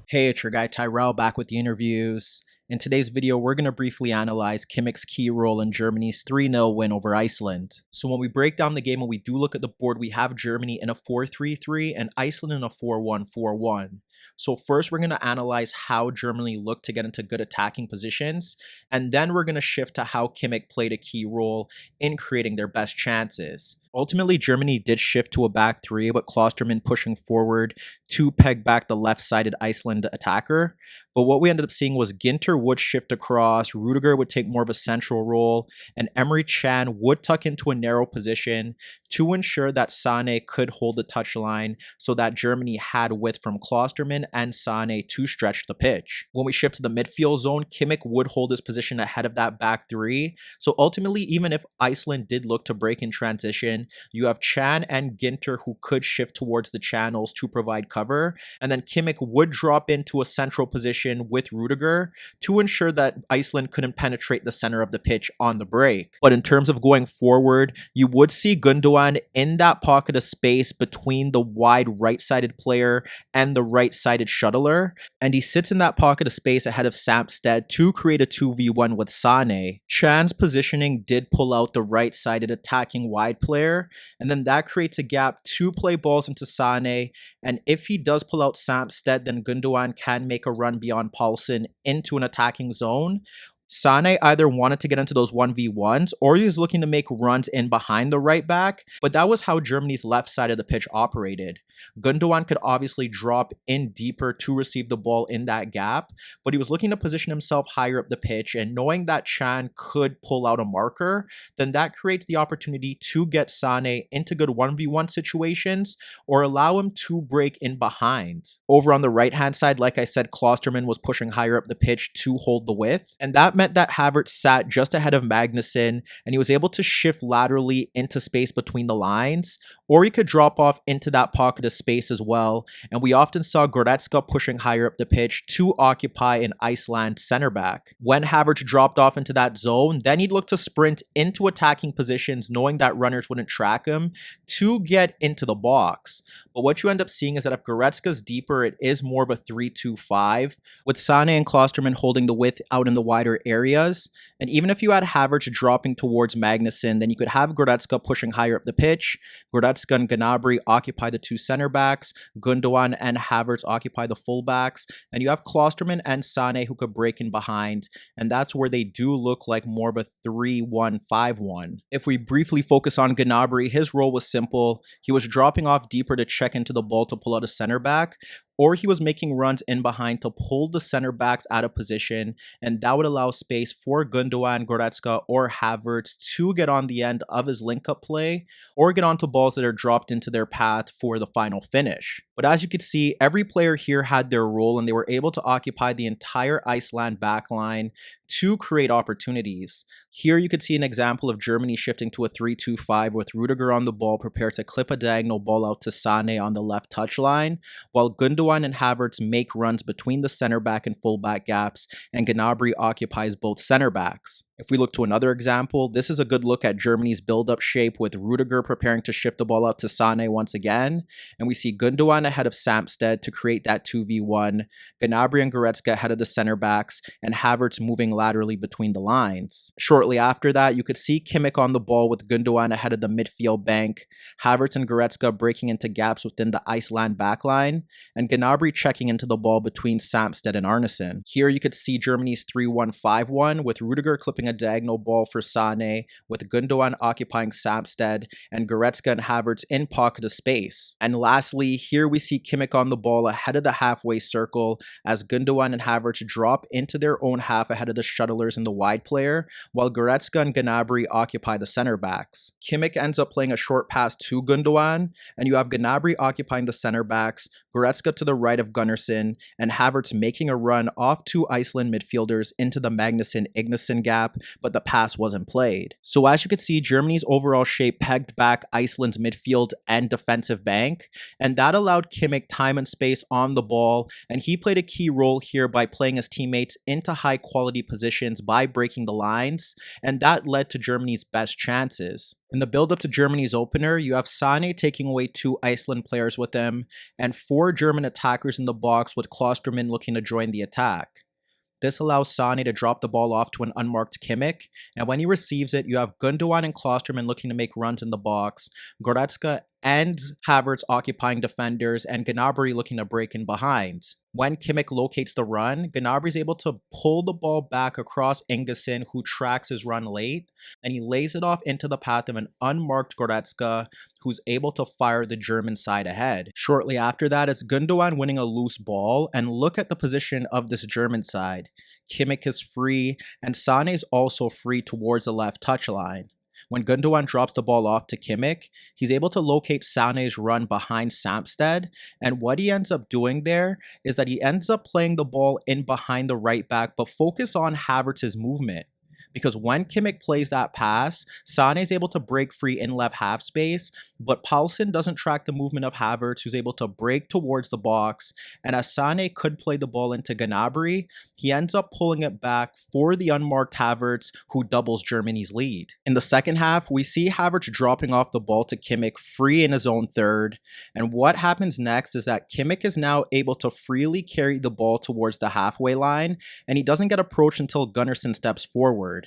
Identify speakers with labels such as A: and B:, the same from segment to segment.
A: Hey, it's your guy Tyrrell back with the interviews. In today's video, we're going to briefly analyze Kimmich's key role in Germany's 3-0 win over Iceland. So when we break down the game and we do look at the board, we have Germany in a 4-3-3 and Iceland in a 4-1-4-1. So first, we're going to analyze how Germany looked to get into good attacking positions, and then we're going to shift to how Kimmich played a key role in creating their best chances. Ultimately, Germany did shift to a back three, with Klostermann pushing forward to peg back the left-sided Iceland attacker. But what we ended up seeing was Ginter would shift across, Rudiger would take more of a central role, and Emre Can would tuck into a narrow position to ensure that Sane could hold the touchline so that Germany had width from Klostermann and Sane to stretch the pitch. When we shift to the midfield zone, Kimmich would hold his position ahead of that back three. So ultimately, even if Iceland did look to break in transition, you have Can and Ginter who could shift towards the channels to provide cover, and then Kimmich would drop into a central position with Rudiger to ensure that Iceland couldn't penetrate the center of the pitch on the break. But in terms of going forward, you would see Gundogan in that pocket of space between the wide right-sided player and the right-sided shuttler, and he sits in that pocket of space ahead of Samsted to create a 2v1 with Sane. Chan's positioning did pull out the right-sided attacking wide player, and then that creates a gap to play balls into Sane, and if he does pull out Samsted, then Gundogan can make a run beyond Paulsen into an attacking zone. Sane either wanted to get into those 1v1s or he was looking to make runs in behind the right back, but that was how Germany's left side of the pitch operated. Gundogan could obviously drop in deeper to receive the ball in that gap, but he was looking to position himself higher up the pitch, and knowing that Can could pull out a marker, then that creates the opportunity to get Sane into good 1v1 situations or allow him to break in behind. Over on the right-hand side, like I said, Klostermann was pushing higher up the pitch to hold the width, and that meant that Havertz sat just ahead of Magnussen, and he was able to shift laterally into space between the lines, or he could drop off into that pocket of space as well, and we often saw Goretzka pushing higher up the pitch to occupy an Iceland center back. When Havertz dropped off into that zone, then he'd look to sprint into attacking positions, knowing that runners wouldn't track him, to get into the box. But what you end up seeing is that if Goretzka's deeper, it is more of a 3-2-5, with Sane and Klostermann holding the width out in the wider areas. And even if you had Havertz dropping towards Magnussen, then you could have Goretzka pushing higher up the pitch, Goretzka and Gnabry occupy the two center backs, Gundogan and Havertz occupy the fullbacks, and you have Klostermann and Sane who could break in behind, and that's where they do look like more of a 3-1-5-1. If we briefly focus on Gnabry, his role was simple. He was dropping off deeper to check into the ball to pull out a center back, or he was making runs in behind to pull the center backs out of position, and that would allow space for Gundogan, Goretzka, or Havertz to get on the end of his link-up play, or get onto balls that are dropped into their path for the final finish. But as you can see, every player here had their role, and they were able to occupy the entire Iceland backline to create opportunities. Here you could see an example of Germany shifting to a 3-2-5 with Rudiger on the ball prepared to clip a diagonal ball out to Sane on the left touchline, while Gundogan and Havertz make runs between the center back and fullback gaps, and Gnabry occupies both center backs. If we look to another example, this is a good look at Germany's build-up shape with Rudiger preparing to shift the ball out to Sane once again, and we see Gundogan ahead of Samsted to create that 2v1, Gnabry and Goretzka ahead of the center backs, and Havertz moving laterally between the lines. Shortly after that, you could see Kimmich on the ball with Gundogan ahead of the midfield bank, Havertz and Goretzka breaking into gaps within the Iceland backline, and Gnabry checking into the ball between Samsted and Arneson. Here you could see Germany's 3-1-5-1 with Rudiger clipping a diagonal ball for Sane, with Gundogan occupying Samsted and Goretzka and Havertz in pocket of space. And lastly, here we see Kimmich on the ball ahead of the halfway circle as Gundogan and Havertz drop into their own half ahead of the shuttlers and the wide player, while Goretzka and Gnabry occupy the center backs. Kimmich ends up playing a short pass to Gundogan, and you have Gnabry occupying the center backs, Goretzka to the right of Gunnarsson, and Havertz making a run off two Iceland midfielders into the Magnussen-Ignason gap, but the pass wasn't played. So as you can see, Germany's overall shape pegged back Iceland's midfield and defensive bank, and that allowed Kimmich time and space on the ball, and he played a key role here by playing his teammates into high quality positions by breaking the lines, and that led to Germany's best chances. In the build-up to Germany's opener, you have Sane taking away 2 Iceland players with him, and 4 German attackers in the box with Klosterman looking to join the attack. This allows Sane to drop the ball off to an unmarked Kimmich, and when he receives it, you have Gundogan and Klosterman looking to make runs in the box, Goretzka and Havertz occupying defenders, and Gnabry looking to break in behind. When Kimmich locates the run, Gnabry is able to pull the ball back across Ingesson, who tracks his run late, and he lays it off into the path of an unmarked Goretzka, who's able to fire the German side ahead. Shortly after that, it's Gundogan winning a loose ball, and look at the position of this German side. Kimmich is free, and Sane is also free towards the left touchline. When Gundogan drops the ball off to Kimmich, he's able to locate Sane's run behind Samsted, and what he ends up doing there is that he ends up playing the ball in behind the right back, but focus on Havertz's movement. Because when Kimmich plays that pass, Sane is able to break free in left half space, but Paulsen doesn't track the movement of Havertz, who's able to break towards the box, and as Sane could play the ball into Gnabry, he ends up pulling it back for the unmarked Havertz, who doubles Germany's lead. In the second half, we see Havertz dropping off the ball to Kimmich free in his own third, and what happens next is that Kimmich is now able to freely carry the ball towards the halfway line, and he doesn't get approached until Gunnarsson steps forward.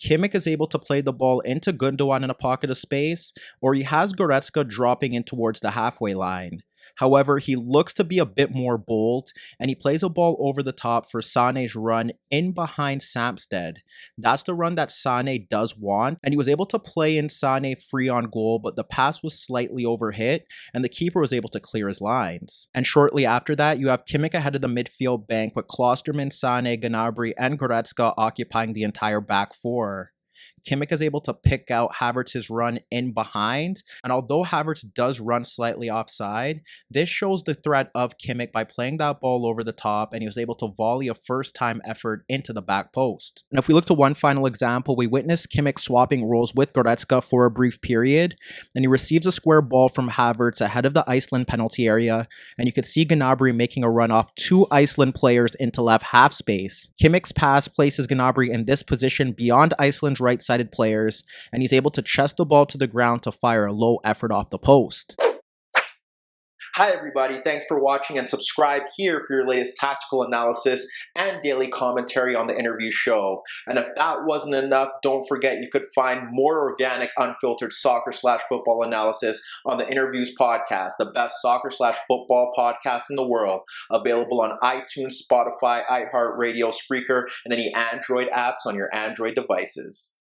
A: Kimmich is able to play the ball into Gundogan in a pocket of space, or he has Goretzka dropping in towards the halfway line. However, he looks to be a bit more bold, and he plays a ball over the top for Sane's run in behind Samsted. That's the run that Sane does want, and he was able to play in Sane free on goal, but the pass was slightly overhit, and the keeper was able to clear his lines. And shortly after that, you have Kimmich ahead of the midfield bank with Klosterman, Sane, Gnabry, and Goretzka occupying the entire back four. Kimmich is able to pick out Havertz's run in behind, and although Havertz does run slightly offside, this shows the threat of Kimmich by playing that ball over the top, and he was able to volley a first-time effort into the back post. And if we look to one final example, we witness Kimmich swapping roles with Goretzka for a brief period, and he receives a square ball from Havertz ahead of the Iceland penalty area, and you could see Gnabry making a run off 2 Iceland players into left half space. Kimmich's pass places Gnabry in this position beyond Iceland's right-sided players, and he's able to chest the ball to the ground to fire a low effort off the post. Hi everybody, thanks for watching, and subscribe here for your latest tactical analysis and daily commentary on the InnerViews show. And if that wasn't enough, don't forget you could find more organic, unfiltered soccer/football analysis on the InnerViews podcast, the best soccer/football podcast in the world, available on iTunes, Spotify, iHeartRadio, Spreaker, and any Android apps on your Android devices.